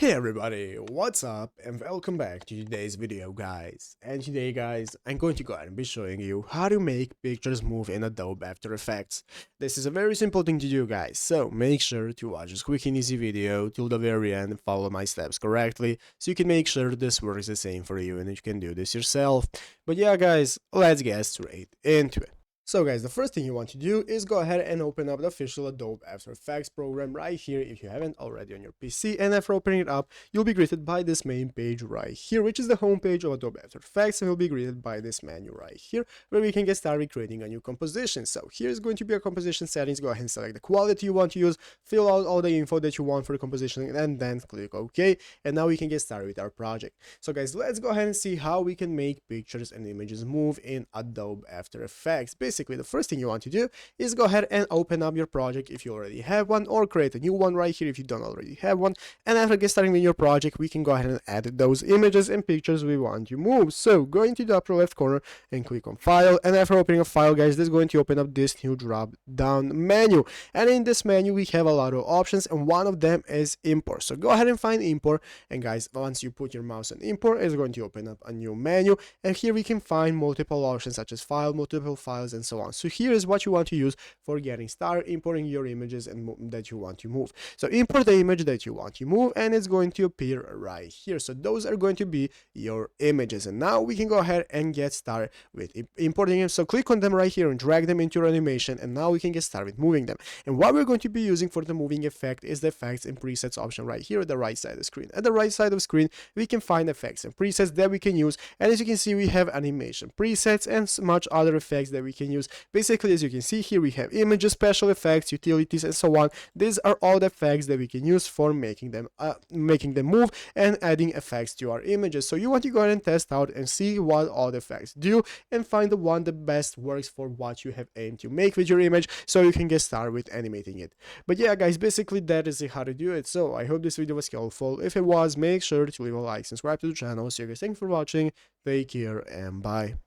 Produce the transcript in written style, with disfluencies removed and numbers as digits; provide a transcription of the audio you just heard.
Hey everybody, what's up and welcome back to today's video guys. And today guys, I'm going to go ahead and be showing you how to make pictures move in Adobe After Effects. This is a very simple thing to do guys, so make sure to watch this quick and easy video till the very end and follow my steps correctly so you can make sure this works the same for you and you can do this yourself. But yeah guys, let's get straight into it. So guys, the first thing you want to do is go ahead and open up the official Adobe After Effects program right here if you haven't already on your PC, and after opening it up, you'll be greeted by this main page right here, which is the home page of Adobe After Effects, and you'll be greeted by this menu right here where we can get started creating a new composition. So here's going to be our composition settings. Go ahead and select the quality you want to use, fill out all the info that you want for the composition, and then click OK, and now we can get started with our project. So guys, let's go ahead and see how we can make pictures and images move in Adobe After Effects. Basically, the first thing you want to do is go ahead and open up your project if you already have one, or create a new one right here if you don't already have one. And after get starting with your project, we can go ahead and add those images and pictures we want to move. So go into the upper left corner and click on File, and after opening a file guys, this is going to open up this new drop down menu, and in this menu we have a lot of options, and one of them is import. So go ahead and find import, and guys, once you put your mouse on import, it's going to open up a new menu, and here we can find multiple options such as file, multiple files, and so on. So here is what you want to use for getting started importing your images and that you want to move. So import the image that you want to move, and it's going to appear right here. So those are going to be your images, and now we can go ahead and get started with importing them. So click on them right here and drag them into your animation, and now we can get started with moving them. And what we're going to be using for the moving effect is the effects and presets option right here at the right side of the screen. At the right side of the screen we can find effects and presets that we can use, and as you can see we have animation presets and much other effects that we can use. Basically, as you can see here, we have images, special effects, utilities, and so on. These are all the effects that we can use for making them move and adding effects to our images. So you want to go ahead and test out and see what all the effects do, and find the one that best works for what you have aimed to make with your image, so you can get started with animating it. But yeah guys, basically that is how to do it. So I hope this video was helpful. If it was, make sure to leave a like, subscribe to the channel. So you guys, thanks for watching, take care, and bye.